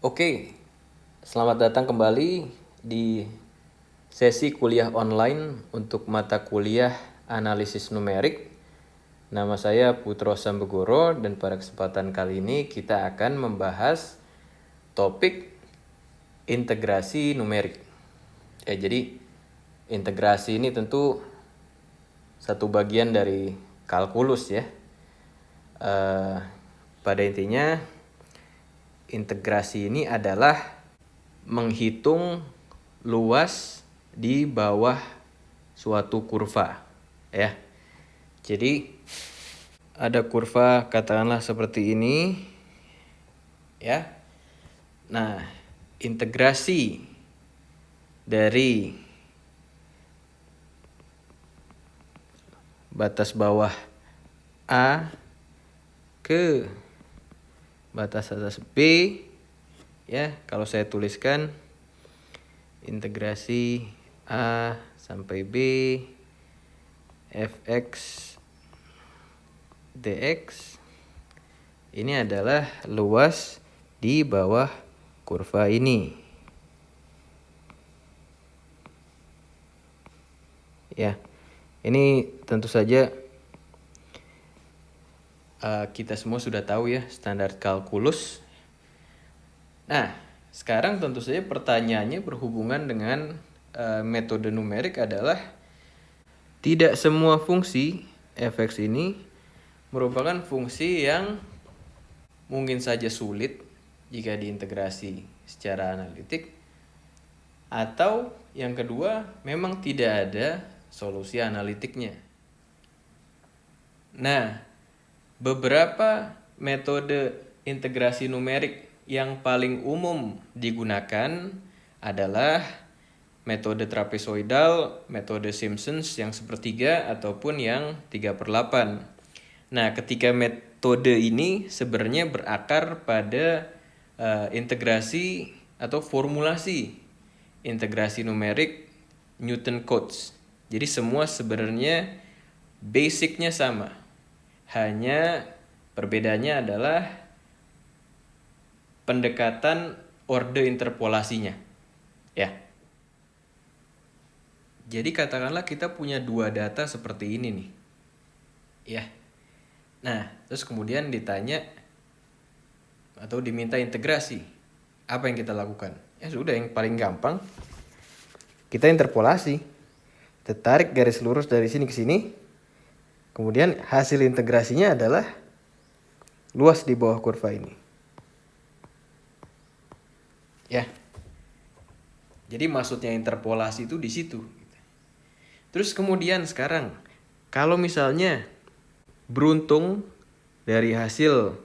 Oke, selamat datang kembali di sesi kuliah online untuk mata kuliah analisis numerik. Nama saya Putro Sambegoro dan pada kesempatan kali ini kita akan membahas topik integrasi numerik. Jadi integrasi ini tentu satu bagian dari kalkulus ya. Pada intinya integrasi ini adalah menghitung luas di bawah suatu kurva ya. Jadi ada kurva katakanlah seperti ini ya. Nah, integrasi dari batas bawah A ke batas atas B ya, kalau saya tuliskan integrasi A sampai B fx dx ini adalah luas di bawah kurva ini ya. Ini tentu saja kita semua sudah tahu ya standar kalkulus. Nah, sekarang tentu saja pertanyaannya berhubungan dengan metode numerik adalah tidak semua fungsi fx ini merupakan fungsi yang mungkin saja sulit jika diintegrasi secara analitik, atau yang kedua memang tidak ada solusi analitiknya. Nah, beberapa metode integrasi numerik yang paling umum digunakan adalah metode trapezoidal, metode Simpsons yang sepertiga, ataupun yang 3/8. Nah, ketika metode ini sebenarnya berakar pada integrasi atau formulasi integrasi numerik Newton Cotes. Jadi semua sebenarnya basicnya sama. Hanya perbedaannya adalah pendekatan orde interpolasinya. Ya. Jadi katakanlah kita punya dua data seperti ini nih. Ya. Nah, terus kemudian ditanya atau diminta integrasi. Apa yang kita lakukan? Ya sudah, yang paling gampang kita interpolasi. Kita tarik garis lurus dari sini ke sini. Kemudian hasil integrasinya adalah luas di bawah kurva ini. Ya. Jadi maksudnya interpolasi itu di situ. Terus kemudian sekarang kalau misalnya beruntung dari hasil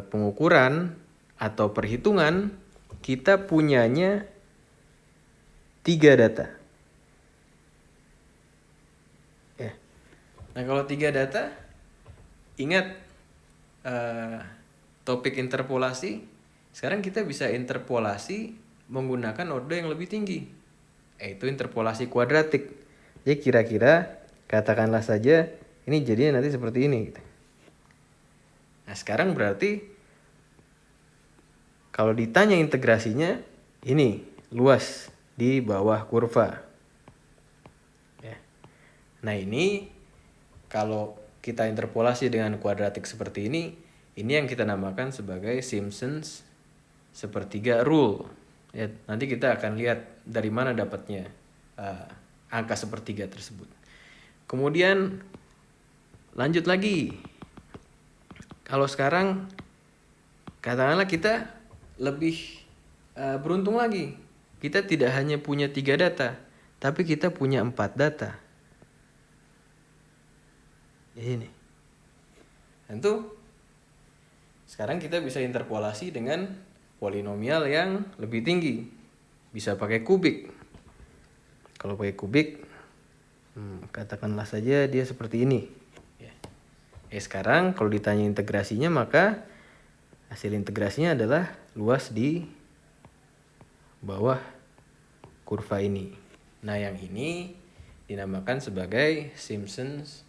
pengukuran atau perhitungan kita punyanya 3 data. Ya. Nah, kalau 3 data, ingat topik interpolasi. Sekarang kita bisa interpolasi menggunakan orde yang lebih tinggi, yaitu interpolasi kuadratik. Jadi kira-kira katakanlah saja ini jadinya nanti seperti ini. Nah, sekarang berarti kalau ditanya integrasinya, ini luas di bawah kurva. Ya. Nah, ini kalau kita interpolasi dengan kuadratik seperti ini yang kita namakan sebagai Simpsons sepertiga rule. Ya, nanti kita akan lihat dari mana dapatnya angka sepertiga tersebut. Kemudian lanjut lagi. Kalau sekarang katakanlah kita lebih beruntung lagi. Kita tidak hanya punya 3 data, tapi kita punya 4 data. Ini. Tentu sekarang kita bisa interpolasi dengan polinomial yang lebih tinggi. Bisa pakai kubik. Kalau pakai kubik, katakanlah saja dia seperti ini. Sekarang kalau ditanya integrasinya, maka hasil integrasinya adalah luas di bawah kurva ini. Nah, yang ini dinamakan sebagai Simpsons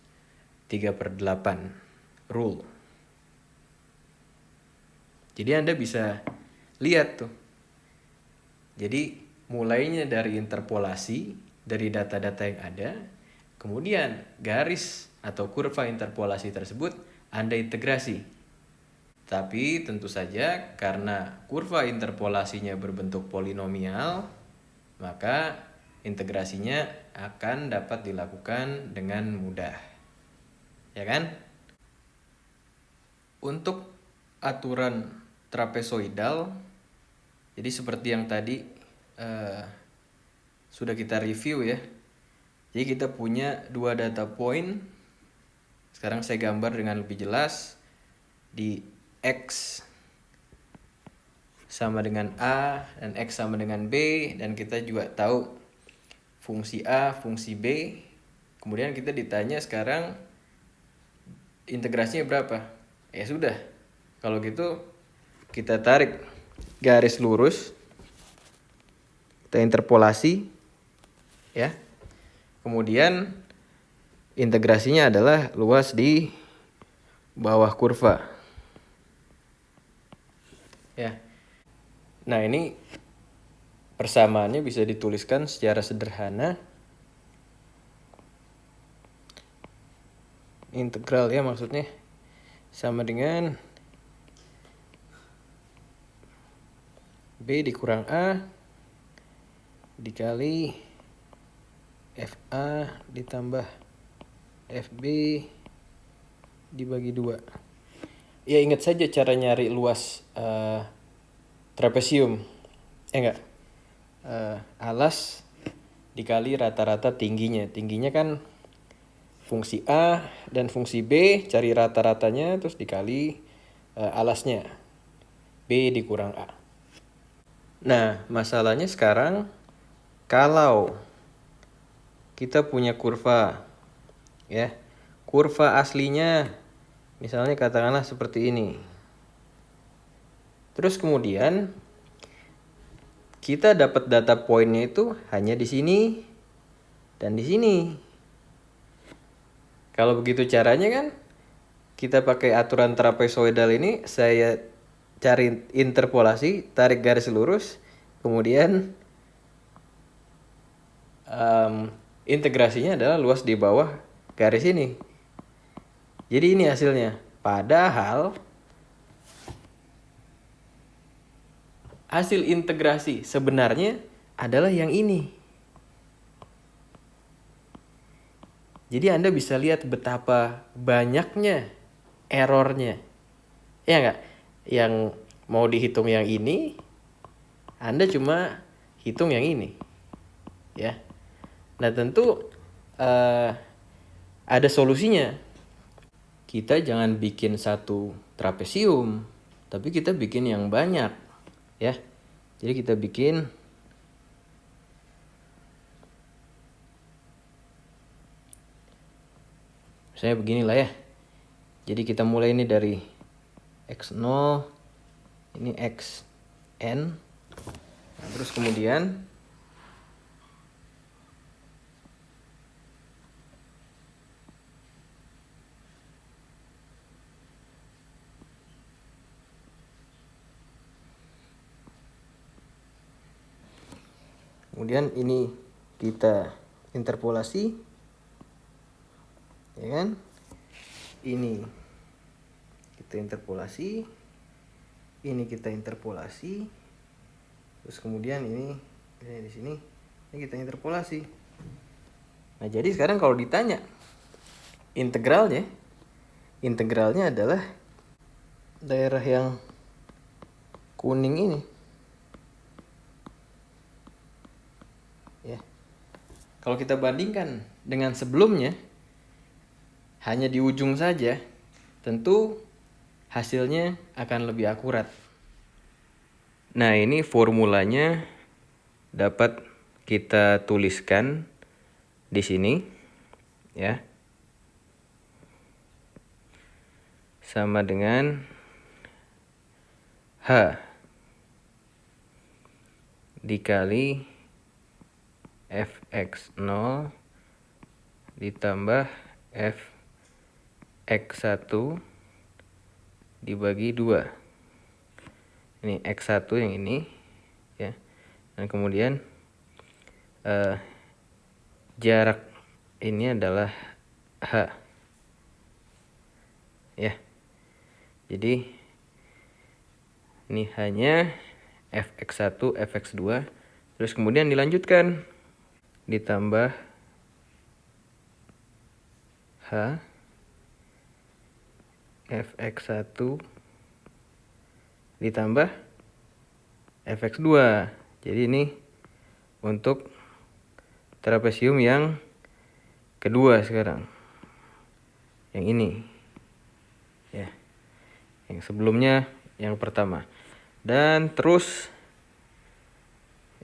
3/8 rule. Jadi Anda bisa Lihat tuh. Jadi mulainya dari interpolasi, dari data-data yang ada, kemudian garis atau kurva interpolasi tersebut Anda integrasi. Tapi tentu saja karena kurva interpolasinya berbentuk polinomial, maka integrasinya akan dapat dilakukan dengan mudah. Ya kan? Untuk aturan trapezoidal, jadi seperti yang tadi sudah kita review ya. Jadi kita punya dua data point. Sekarang saya gambar dengan lebih jelas. Di X sama dengan A dan X sama dengan B, dan kita juga tahu fungsi A, fungsi B. Kemudian kita ditanya sekarang integrasinya berapa? Ya sudah, kalau gitu kita tarik garis lurus, kita interpolasi ya. Kemudian integrasinya adalah luas di bawah kurva. Ya. Nah, ini persamaannya bisa dituliskan secara sederhana. Integral ya maksudnya sama dengan B dikurang A dikali FA ditambah FB dibagi 2. Ya ingat saja cara nyari luas trapesium. Enggak. Alas dikali rata-rata tingginya. Tingginya kan fungsi A dan fungsi B, cari rata-ratanya terus dikali alasnya. B dikurang A. Nah, masalahnya sekarang kalau kita punya kurva ya. Kurva aslinya misalnya katakanlah seperti ini. Terus kemudian kita dapat data poinnya itu hanya di sini dan di sini. Kalau begitu caranya kan kita pakai aturan trapezoidal ini, saya cari interpolasi, tarik garis lurus, kemudian integrasinya adalah luas di bawah garis ini. Jadi ini hasilnya. Padahal hasil integrasi sebenarnya adalah yang ini. Jadi Anda bisa lihat betapa banyaknya errornya. Ya enggak? Yang mau dihitung yang ini, Anda cuma hitung yang ini. Ya. Nah, tentu ada solusinya. Kita jangan bikin satu trapesium, tapi kita bikin yang banyak. Ya. Jadi kita bikin misalnya beginilah ya. Jadi kita mulai ini dari X0, ini XN. Nah, terus kemudian ini kita interpolasi, ya kan? Ini kita interpolasi, ini kita interpolasi, terus kemudian ini di sini ini kita interpolasi. Nah, jadi sekarang kalau ditanya integralnya adalah daerah yang kuning ini. Ya. Kalau kita bandingkan dengan sebelumnya, hanya di ujung saja, tentu hasilnya akan lebih akurat. Nah, ini formulanya dapat kita tuliskan di sini, ya. Sama dengan H dikali Fx0 ditambah Fx1 dibagi 2. Ini X1 yang ini ya. Dan kemudian jarak ini adalah H ya. Jadi ini hanya fx1 fx2, terus kemudian dilanjutkan ditambah H fx1 ditambah fx2. Jadi ini untuk trapesium yang kedua sekarang. Yang ini. Ya. Yang sebelumnya yang pertama. Dan terus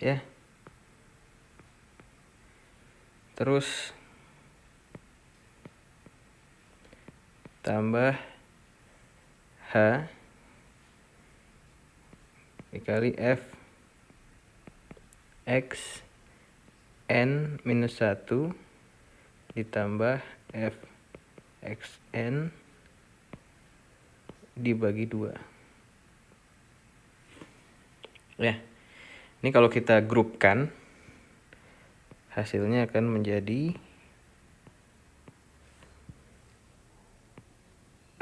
ya. Terus tambah H dikali F X N minus 1 ditambah F X N dibagi 2. Ya. Ini kalau kita grupkan hasilnya akan menjadi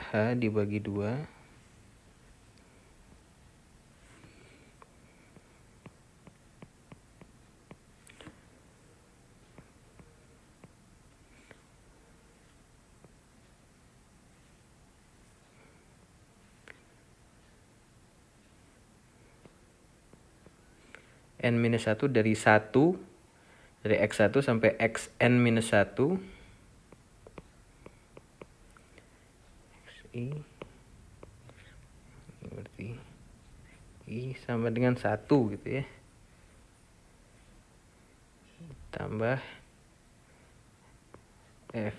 H dibagi 2 N-1 dari 1 dari X1 sampai Xn-1 XI berarti I sama dengan 1 gitu ya, tambah F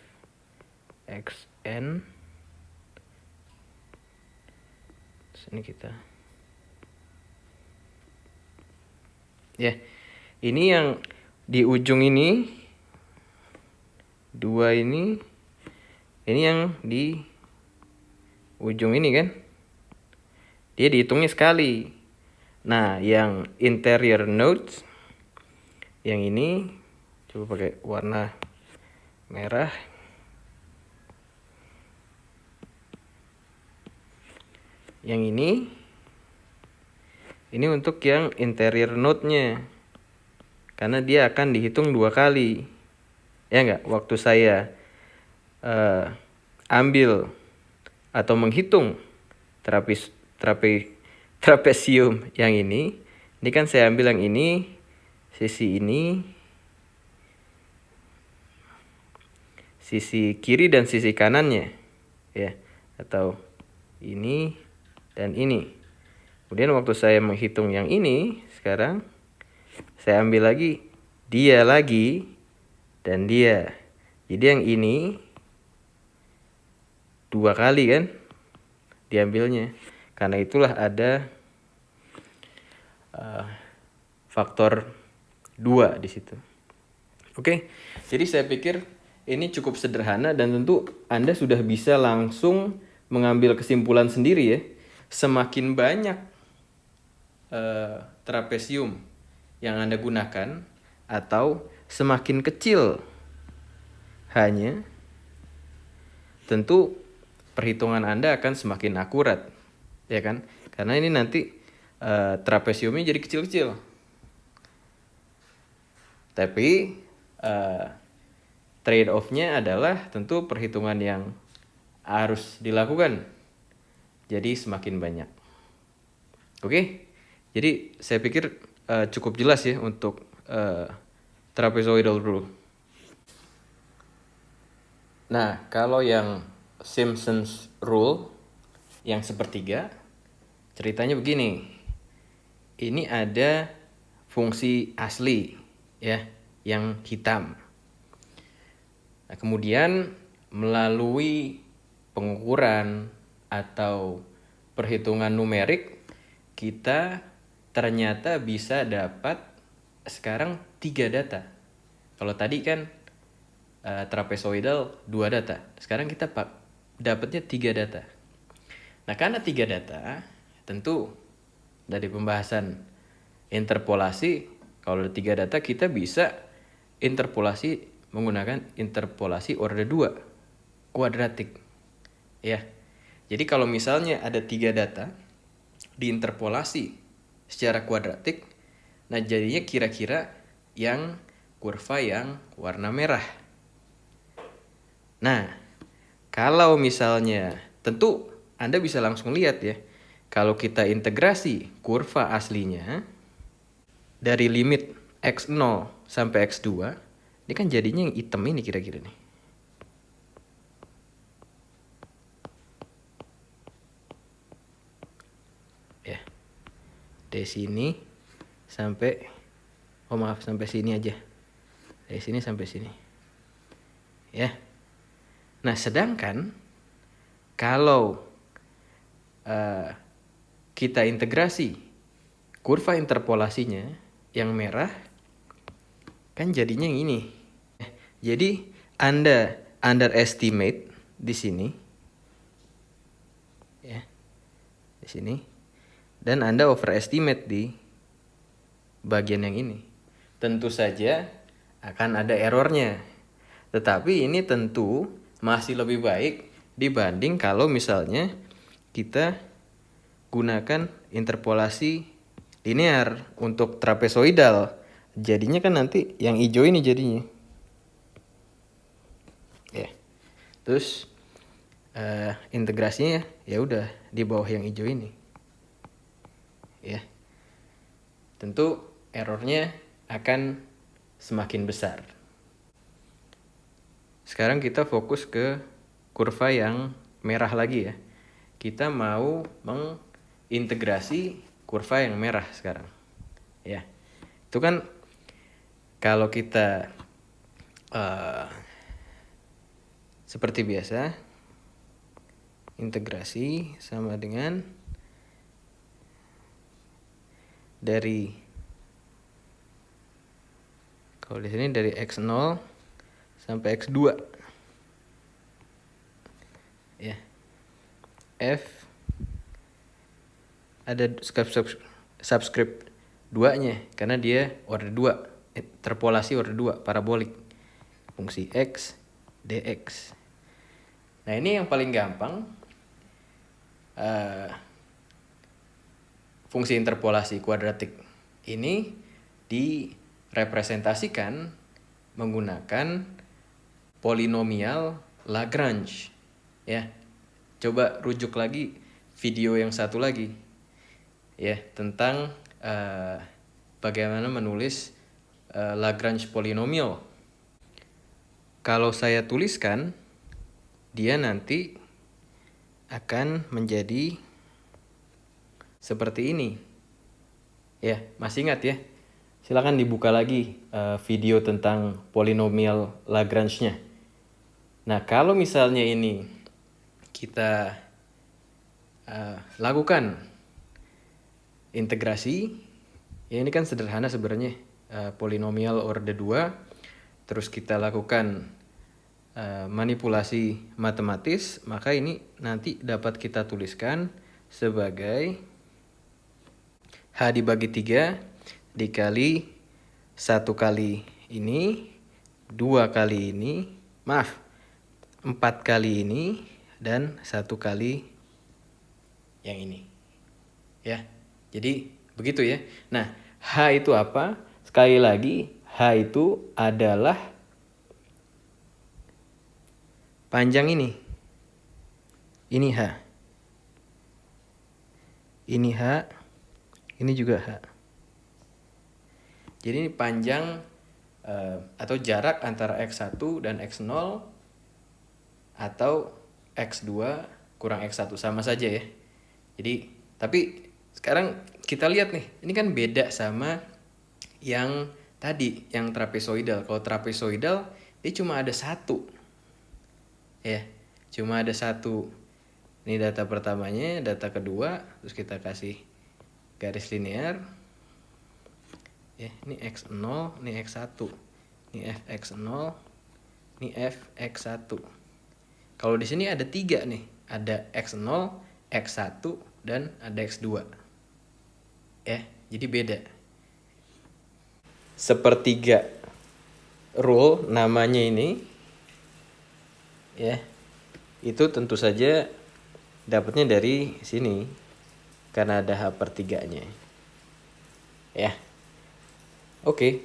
Xn, terus ini kita ya, ini yang di ujung ini 2 ini yang di ujung ini kan dia dihitungnya sekali. Nah yang interior nodes yang ini coba pakai warna merah. Yang ini untuk yang interior node-nya, karena dia akan dihitung 2 kali. Ya enggak? Waktu saya ambil atau menghitung trapesium yang ini kan saya ambil yang ini, sisi ini, sisi kiri dan sisi kanannya ya, atau ini dan ini. Kemudian waktu saya menghitung yang ini, sekarang saya ambil lagi dia lagi dan dia. Jadi yang ini 2 kali kan diambilnya. Karena itulah ada faktor 2 di situ. Oke. Jadi saya pikir ini cukup sederhana dan tentu Anda sudah bisa langsung mengambil kesimpulan sendiri ya. Semakin banyak trapesium yang Anda gunakan atau semakin kecil hanya, tentu perhitungan Anda akan semakin akurat, ya kan? Karena ini nanti trapesiumnya jadi kecil-kecil. Tapi trade off-nya adalah tentu perhitungan yang harus dilakukan jadi semakin banyak. Oke? Jadi saya pikir cukup jelas ya untuk trapezoidal rule. Nah, kalau yang Simpson's rule yang sepertiga, ceritanya begini. Ini ada fungsi asli ya, yang hitam. Nah, kemudian melalui pengukuran atau perhitungan numerik, kita ternyata bisa dapat sekarang 3 data. Kalau tadi kan trapezoidal 2 data. Sekarang kita dapatnya 3 data. Nah, karena 3 data, tentu dari pembahasan interpolasi, kalau ada 3 data kita bisa interpolasi menggunakan interpolasi order 2 kuadratik. Ya. Jadi kalau misalnya ada 3 data diinterpolasi secara kuadratik, nah jadinya kira-kira yang kurva yang warna merah. Nah, kalau misalnya, tentu Anda bisa langsung lihat ya, kalau kita integrasi kurva aslinya dari limit x0 sampai x2, ini kan jadinya yang hitam ini kira-kira nih. Ya, dari sini sampai, sampai sini aja. Dari sini sampai sini. Ya. Nah, sedangkan kalau kita integrasi kurva interpolasinya yang merah, kan jadinya yang ini. Jadi Anda underestimate di sini, ya, di sini, dan Anda overestimate di bagian yang ini. Tentu saja akan ada errornya, tetapi ini tentu masih lebih baik dibanding kalau misalnya kita gunakan interpolasi linear untuk trapezoidal. Jadinya kan nanti yang hijau ini jadinya. Ya. Terus integrasinya ya udah di bawah yang hijau ini. Ya. Tentu errornya akan semakin besar. Sekarang kita fokus ke kurva yang merah lagi ya. Kita mau mengintegrasi kurva yang merah sekarang. Ya. Itu kan kalau kita seperti biasa, integrasi sama dengan dari, kalau di sini dari x0 sampai x2. Ya. F ada subscript 2-nya karena dia order 2, interpolasi order 2 parabolik fungsi x dx. Nah, ini yang paling gampang, fungsi interpolasi kuadratik ini direpresentasikan menggunakan polinomial Lagrange. Ya, coba rujuk lagi video yang satu lagi ya, tentang bagaimana menulis Lagrange polinomial. Kalau saya tuliskan, dia nanti akan menjadi seperti ini. Ya, masih ingat ya? Silakan dibuka lagi video tentang polinomial Lagrange-nya. Nah, kalau misalnya ini kita lakukan integrasi, ya ini kan sederhana sebenarnya, polinomial order 2, terus kita lakukan manipulasi matematis, maka ini nanti dapat kita tuliskan sebagai H dibagi 3 dikali 1 kali ini, 2 kali ini, 4 kali ini, dan 1 kali yang ini. Ya, jadi begitu ya. Nah, H itu apa? Sekali lagi, H itu adalah panjang ini. Ini H. Ini H. Ini juga H. Jadi ini panjang atau jarak antara X1 dan X0 atau X2 kurang X1, sama saja ya. Jadi, tapi sekarang kita lihat nih, ini kan beda sama yang tadi, yang trapezoidal. Kalau trapezoidal, dia cuma ada satu. Ya, cuma ada satu. Ini data pertamanya, data kedua, terus kita kasih garis linear. Ya, ini X0, ini X1. Ini Fx0, ini Fx1. Kalau di sini ada 3 nih, ada X0, X1, dan ada X2. Ya, jadi beda. Sepertiga rule namanya ini, ya, itu tentu saja dapatnya dari sini karena ada H/3-nya. Ya. Oke.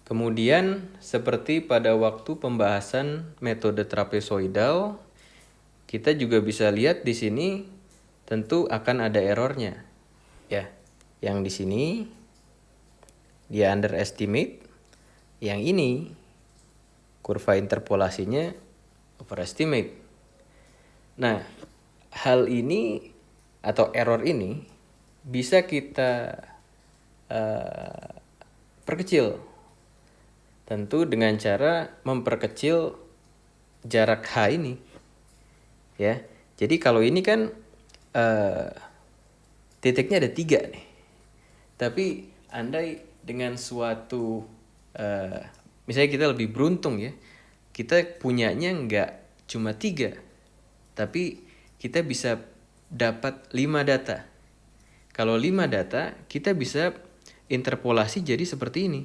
Kemudian seperti pada waktu pembahasan metode trapezoidal, kita juga bisa lihat di sini tentu akan ada errornya. Ya. Yang di sini dia underestimate, yang ini kurva interpolasinya overestimate. Nah, hal ini atau error ini bisa kita perkecil, tentu dengan cara memperkecil jarak H ini, ya. Jadi kalau ini kan titiknya ada 3 nih, tapi andai dengan suatu misalnya kita lebih beruntung ya, kita punyanya nggak cuma 3, tapi kita bisa dapat 5 data. Kalau 5 data, kita bisa interpolasi jadi seperti ini.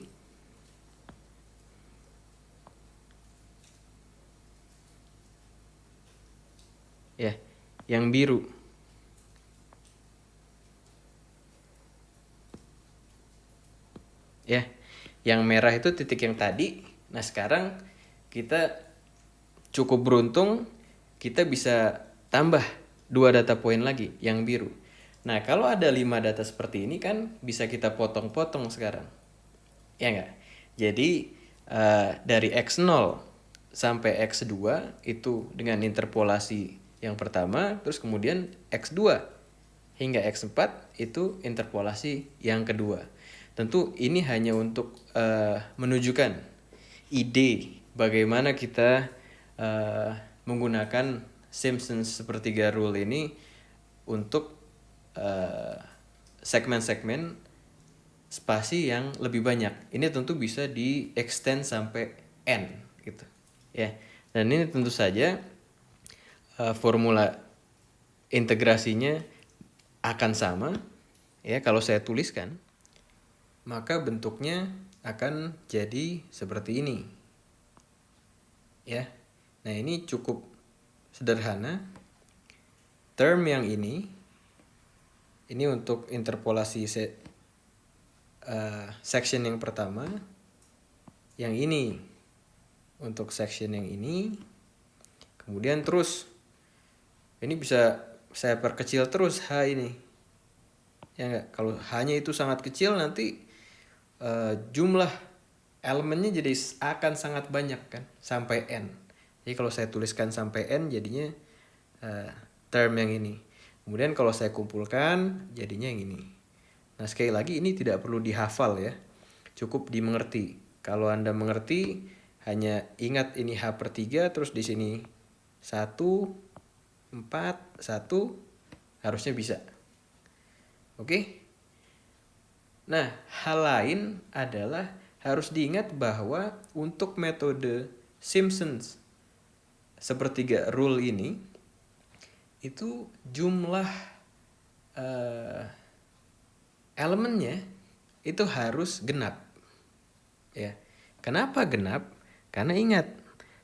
Ya, yang biru. Ya, yang merah itu titik yang tadi. Nah, sekarang kita cukup beruntung, kita bisa tambah 2 data poin lagi, yang biru. Nah, kalau ada 5 data seperti ini kan bisa kita potong-potong sekarang. Ya enggak? Jadi dari X0 sampai X2 itu dengan interpolasi yang pertama, terus kemudian X2 hingga X4 itu interpolasi yang kedua. Tentu ini hanya untuk menunjukkan ide bagaimana kita menggunakan Simpsons sepertiga rule ini untuk segmen-segmen spasi yang lebih banyak. Ini tentu bisa di extend sampai n gitu, ya. Dan ini tentu saja formula integrasinya akan sama, ya. Kalau saya tuliskan, maka bentuknya akan jadi seperti ini, ya. Nah, ini cukup sederhana. Term yang ini untuk interpolasi section yang pertama, yang ini untuk section yang ini, kemudian terus ini bisa saya perkecil terus H ini, ya enggak? Kalau H-nya itu sangat kecil, nanti jumlah elemennya jadi akan sangat banyak kan, sampai n. Jadi kalau saya tuliskan sampai n, jadinya term yang ini. Kemudian kalau saya kumpulkan, jadinya yang ini. Nah, sekali lagi ini tidak perlu dihafal ya, cukup dimengerti. Kalau Anda mengerti, hanya ingat ini H/3, terus di sini 1, 4, 1, harusnya bisa. Oke? Nah, hal lain adalah harus diingat bahwa untuk metode Simpsons sepertiga rule ini, itu jumlah elemennya itu harus genap, ya. Kenapa genap? Karena ingat,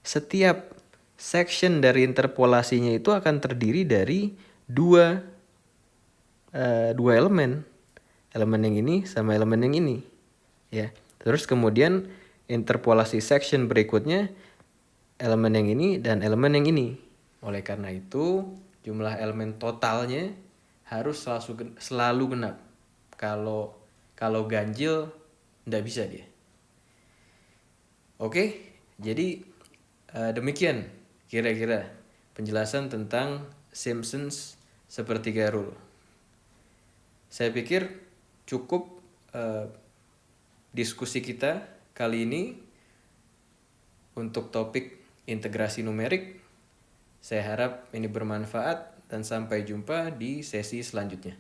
setiap section dari interpolasinya itu akan terdiri dari dua elemen yang ini sama elemen yang ini, ya. Terus kemudian interpolasi section berikutnya elemen yang ini dan elemen yang ini. Oleh karena itu, jumlah elemen totalnya harus selalu genap. Kalau ganjil, nggak bisa dia. Oke, jadi demikian kira-kira penjelasan tentang Simpsons sepertiga rule. Saya pikir cukup diskusi kita kali ini untuk topik integrasi numerik. Saya harap ini bermanfaat dan sampai jumpa di sesi selanjutnya.